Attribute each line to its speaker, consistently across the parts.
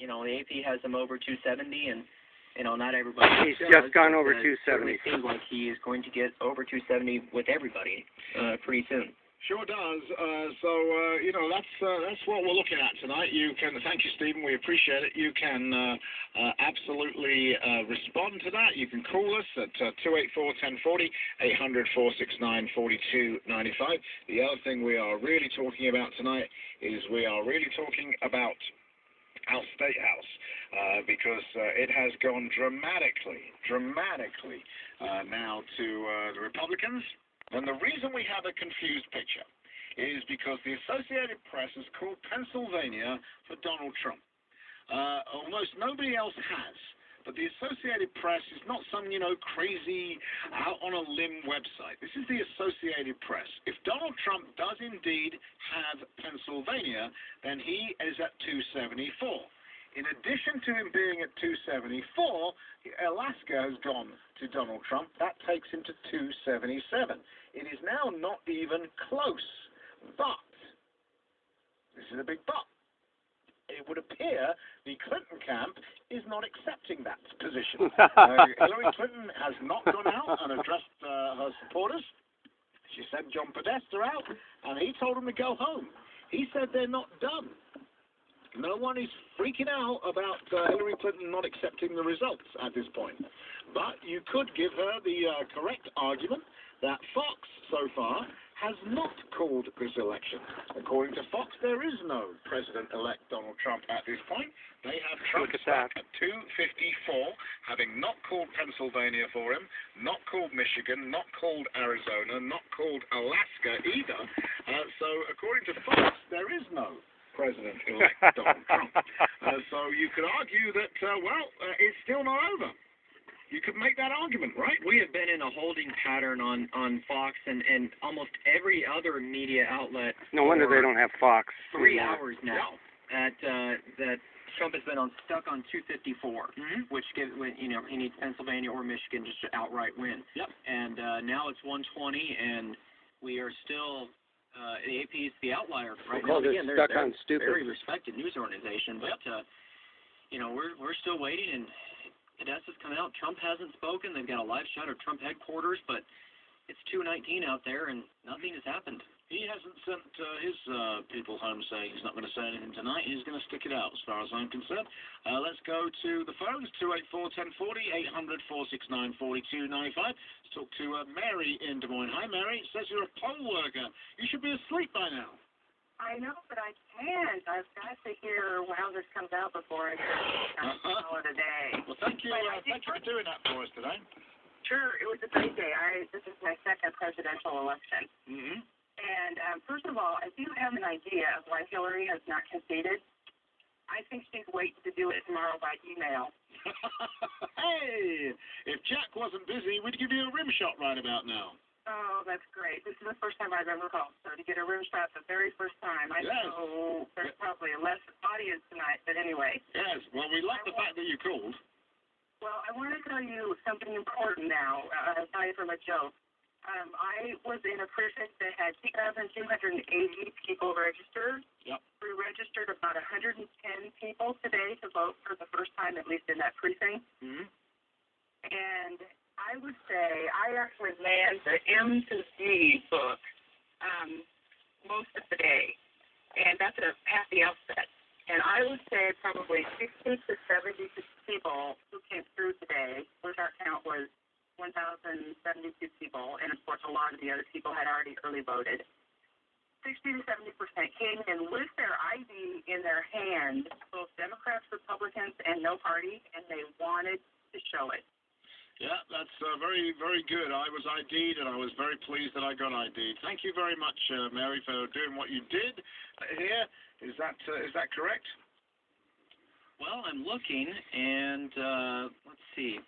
Speaker 1: the AP has him over 270, and not everybody.
Speaker 2: He's just gone over 270.
Speaker 1: It seems like he is going to get over 270 with everybody pretty soon.
Speaker 3: Sure does. That's what we're looking at tonight. You can, thank you, Stephen. We appreciate it. You can absolutely respond to that. You can call us at 284-1040, 800-469-4295. The other thing we are really talking about tonight is we are really talking about our State House, because it has gone dramatically now to the Republicans. And the reason we have a confused picture is because the Associated Press has called Pennsylvania for Donald Trump. Almost nobody else has. But the Associated Press is not some, crazy out on a limb website. This is the Associated Press. If Donald Trump does indeed have Pennsylvania, then he is at 274. In addition to him being at 274, Alaska has gone to Donald Trump. That takes him to 277. It is now not even close. But, this is a big but, it would appear the Clinton camp is not accepting that position. Hillary Clinton has not gone out and addressed her supporters. She sent John Podesta out, and he told them to go home. He said they're not done. No one is freaking out about Hillary Clinton not accepting the results at this point. But you could give her the correct argument that Fox, so far, has not called this election. According to Fox, there is no President-elect Donald Trump at this point. They have Trump stuck at 254, having not called Pennsylvania for him, not called Michigan, not called Arizona, not called Alaska either. So according to Fox, there is no President-elect Donald Trump. So you could argue that, it's still not over. You could make that argument, right?
Speaker 1: We have been in a holding pattern on Fox and almost every other media outlet.
Speaker 2: No wonder they don't have Fox.
Speaker 1: 3 hours now. That Trump has been stuck on 254, which gives he needs Pennsylvania or Michigan just to outright win.
Speaker 3: Yep.
Speaker 1: And now it's 120, and we are still. The AP is the outlier right now. Again, they're a very respected news organization, but we're still waiting. And Podesta's come out. Trump hasn't spoken. They've got a live shot of Trump headquarters, but it's 2:19 out there, and nothing has happened.
Speaker 3: He hasn't sent his people home saying he's not going to say anything tonight. He's going to stick it out, as far as I'm concerned. Let's go to the phones, 284-1040, 800-469-4295. Let's talk to Mary in Des Moines. Hi, Mary. It says you're a poll worker. You should be asleep by now.
Speaker 4: I know, but I can't. I've got to hear how this comes out before I call it a day.
Speaker 3: Well, thank you. Thank you for doing that for us today.
Speaker 4: Sure. It was a great day. This is my second presidential election.
Speaker 3: Mm-hmm.
Speaker 4: And first of all, I do have an idea of why Hillary has not conceded. I think she's waiting to do it tomorrow by email.
Speaker 3: Hey, if Jack wasn't busy, we'd give you a rim shot right about now.
Speaker 4: Oh, that's great. This is the first time I've ever called, so to get a rim shot the very first time. I know there's probably less audience tonight, but anyway.
Speaker 3: Yes, well, we love the fact that you called.
Speaker 4: Well, I want to tell you something important now, aside from a joke. I was in a precinct that had 2,280 people registered.
Speaker 3: Yep.
Speaker 4: We registered about 110 people today to vote for the first time, at least in that precinct.
Speaker 3: Mm-hmm.
Speaker 4: And I would say I actually manned the M to Z book most of the day, and that's at the outset. And I would say probably 60 to 70 people who came through today, which our count was 1,072 people, and of course a lot of the other people had already early voted. 60 to 70% came in with their ID in their hand, both Democrats, Republicans, and no party, and they wanted to show it.
Speaker 3: Yeah, that's very, very good. I was ID'd, and I was very pleased that I got ID'd. Thank you very much, Mary, for doing what you did here. Is that correct?
Speaker 1: Well, I'm looking, and let's see.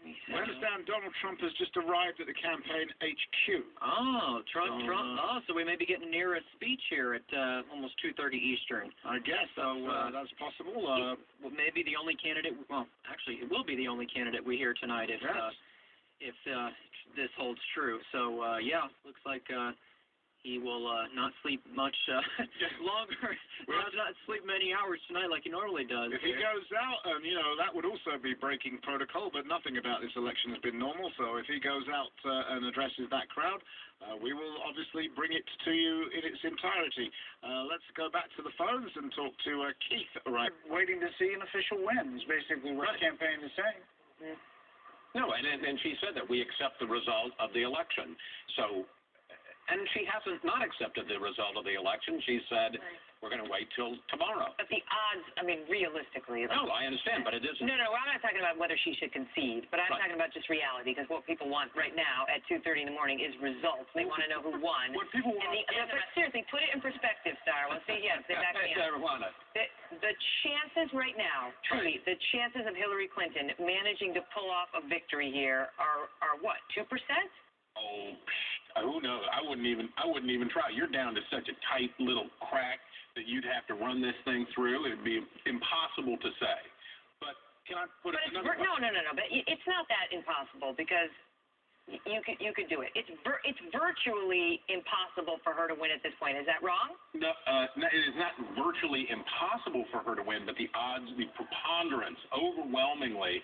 Speaker 3: I understand Donald Trump has just arrived at the campaign HQ.
Speaker 1: Oh, Trump. Oh, so we may be getting near a speech here at almost 2:30 Eastern.
Speaker 3: I guess that's possible.
Speaker 1: Well, maybe the only candidate. Well, actually, it will be the only candidate we hear tonight if this holds true. So yeah, looks like he will not sleep much longer. Not sleep many hours tonight like he normally does.
Speaker 3: If he goes out, and that would also be breaking protocol, but nothing about this election has been normal. So if he goes out and addresses that crowd, we will obviously bring it to you in its entirety. Let's go back to the phones and talk to Keith. Right, waiting to see an official win is basically what the campaign is saying.
Speaker 5: No, and she said that we accept the result of the election. So. And she hasn't not accepted the result of the election. She said, we're going to wait till tomorrow.
Speaker 6: But the odds, I mean, realistically.
Speaker 5: No, I understand, but it isn't.
Speaker 6: No, I'm not talking about whether she should concede, but I'm talking about just reality, because what people want right now at 2:30 in the morning is results. They want to know who won.
Speaker 3: What people want.
Speaker 6: But seriously, put it in perspective, Star. Let's see, yes, they back me up. The chances right now, truly, the chances of Hillary Clinton managing to pull off a victory here are what, 2%?
Speaker 5: Oh, who knows? I wouldn't even try. You're down to such a tight little crack that you'd have to run this thing through. It'd be impossible to say. But can I put it another way?
Speaker 6: No. But it's not that impossible, because you could do it. It's virtually impossible for her to win at this point. Is that wrong?
Speaker 5: No, it is not virtually impossible for her to win, but the odds, the preponderance, overwhelmingly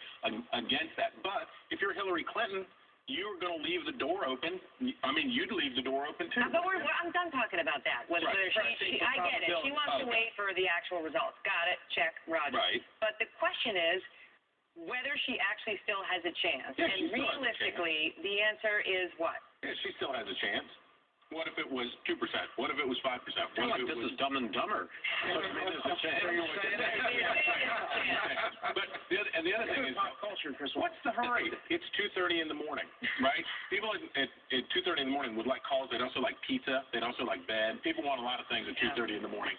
Speaker 5: against that. But if you're Hillary Clinton, you're going to leave the door open. I mean, you'd leave the door open, too.
Speaker 6: But I'm done talking about that. I get it. She wants to wait for the actual results. Got it. Check. Roger.
Speaker 5: Right.
Speaker 6: But the question is whether she actually still has a chance.
Speaker 5: Yeah,
Speaker 6: and realistically, the answer is what?
Speaker 5: Yeah, she still has a chance. What if it was 2%? What if it was 5%? What if this is Dumb and Dumber? But the other thing is, what's the hurry? It's 2:30 in the morning, right? People at 2:30 in the morning would like calls. They'd also like pizza. They'd also like bed. People want a lot of things at 2:30 in the morning.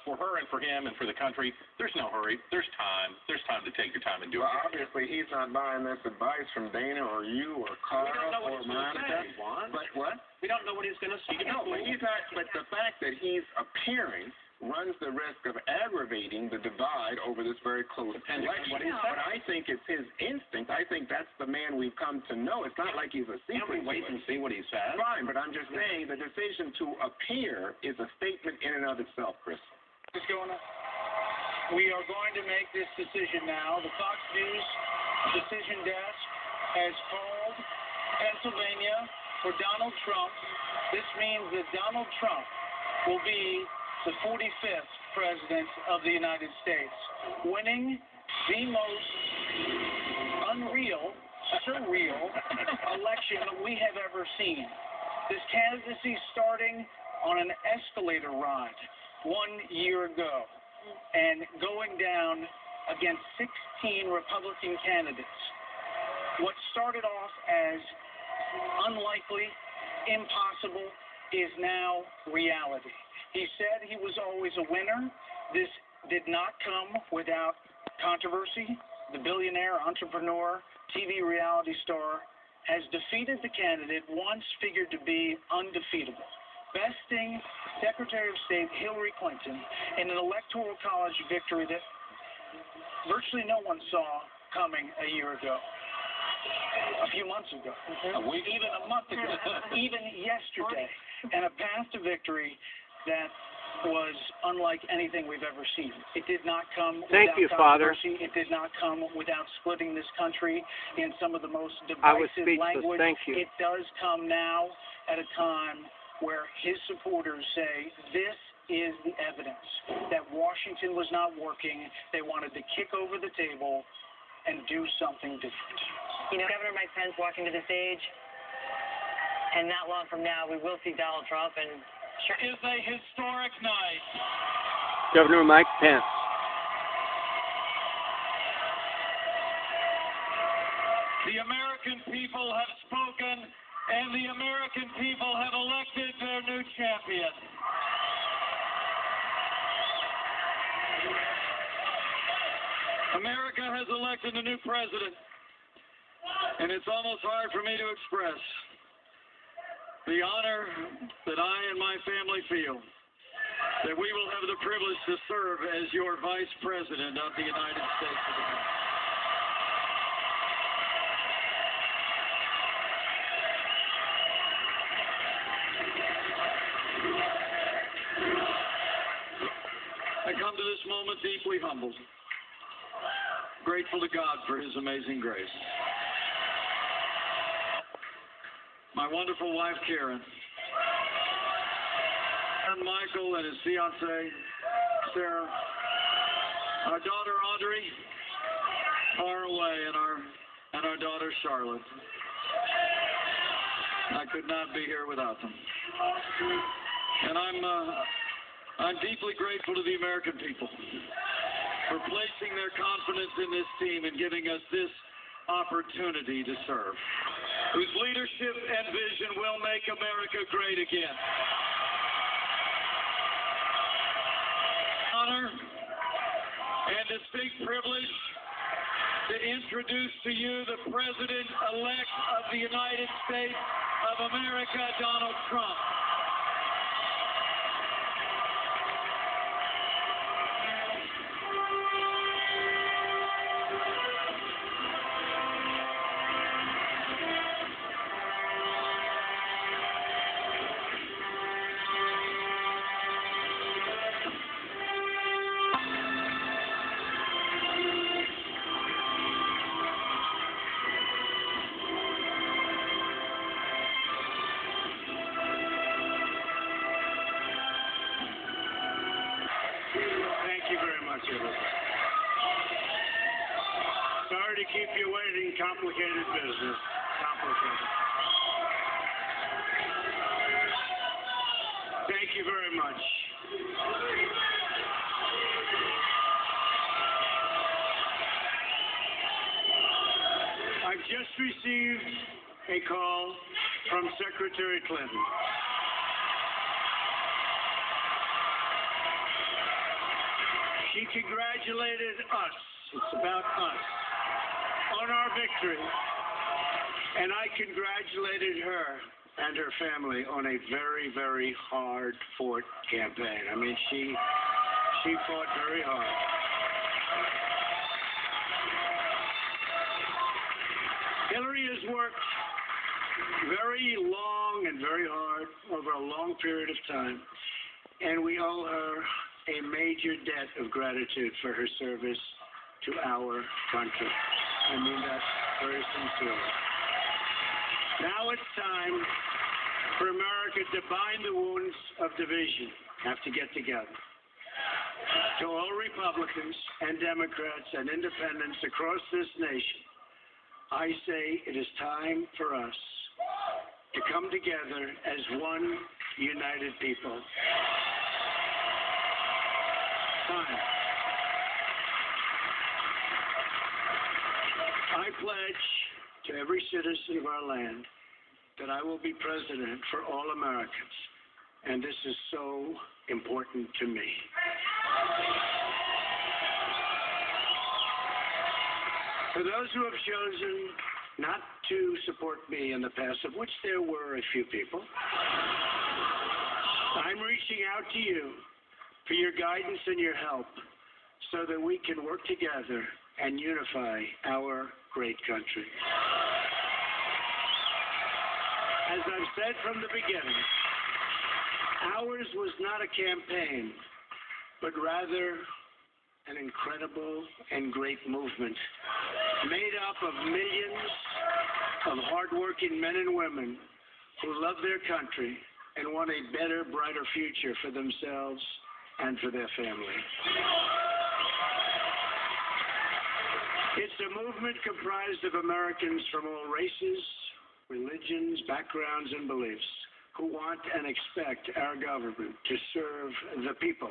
Speaker 5: For her and for him and for the country, there's no hurry. There's time. There's time to take your time and do it.
Speaker 3: Well, obviously, he's not buying this advice from Dana or you or Carl or Monica. But what?
Speaker 5: We don't know what he's going to say.
Speaker 3: No, but the fact that he's appearing runs the risk of aggravating the divide over this very close election. But I think it's his instinct. I think that's the man we've come to know. It's not like he's a secret.
Speaker 5: Can we wait and see what he says?
Speaker 3: Fine, but I'm just saying the decision to appear is a statement in and of itself, Chris. What's going on? We are going to make this decision now. The Fox News decision desk has called Pennsylvania for Donald Trump. This means that Donald Trump will be the 45th president of the United States, winning the most unreal, surreal election we have ever seen. This candidacy starting on an escalator ride 1 year ago and going down against 16 Republican candidates. What started off as unlikely, impossible, is now reality. He said he was always a winner. This did not come without controversy. The billionaire, entrepreneur, TV reality star has defeated the candidate once figured to be undefeatable, besting Secretary of State Hillary Clinton in an electoral college victory that virtually no one saw coming a year ago. A few months ago, even a month ago, even yesterday, and a path to victory that was unlike anything we've ever seen. It did not come without controversy. It did not come without splitting this country in some of the most divisive language.
Speaker 2: Thank you.
Speaker 3: It does come now at a time where his supporters say this is the evidence that Washington was not working. They wanted to kick over the table and do something different.
Speaker 6: You know, Governor Mike Pence walking to the stage, and not long from now, we will see Donald Trump, and
Speaker 3: It's a historic night.
Speaker 2: Governor Mike Pence.
Speaker 3: The American people have spoken, and the American people have elected their new champion. America has elected a new president, and it's almost hard for me to express the honor that I and my family feel that we will have the privilege to serve as your Vice President of the United States of America.
Speaker 7: into this moment deeply humbled, grateful to God for his amazing grace. My wonderful wife, Karen, and Michael and his fiancée, Sarah, our daughter, Audrey, far away, and our daughter, Charlotte. I could not be here without them. And I'm deeply grateful to the American people for placing their confidence in this team and giving us this opportunity to serve, whose leadership and vision will make America great again. Honor and distinct privilege to introduce to you the President-elect of the United States of America, Donald Trump. Thank you very much, everybody. Sorry to keep you waiting. Complicated business. Complicated. Thank you very much. I've just received a call from Secretary Clinton. She congratulated us, it's about us, on our victory. And I congratulated her and her family on a very, very hard-fought campaign. I mean, she fought very hard. Hillary has worked very long and very hard over a long period of time, and we owe her a major debt of gratitude for her service to our country. I mean that very sincerely. Now it's time for America to bind the wounds of division, have to get together. To all Republicans and Democrats and independents across this nation, I say it is time for us to come together as one united people. Time. I pledge to every citizen of our land that I will be president for all Americans, and this is so important to me. For those who have chosen not to support me in the past, of which there were a few people, I'm reaching out to you for your guidance and your help so that we can work together and unify our great country. As I've said from the beginning, ours was not a campaign, but rather an incredible and great movement made up of millions of hardworking men and women who love their country and want a better, brighter future for themselves and for their family. It's a movement comprised of Americans from all races, religions, backgrounds, and beliefs who want and expect our government to serve the people,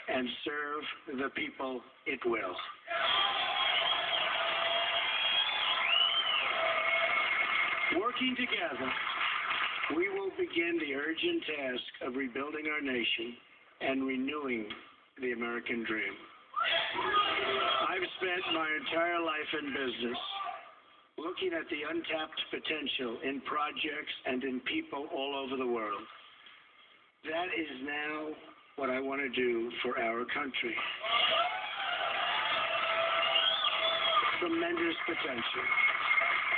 Speaker 7: and serve the people it will. Working together, we will begin the urgent task of rebuilding our nation and renewing the American dream. I've spent my entire life in business looking at the untapped potential in projects and in people all over the world. That is now what I want to do for our country. Tremendous potential.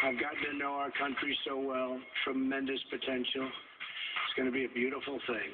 Speaker 7: I've gotten to know our country so well. Tremendous potential. It's going to be a beautiful thing.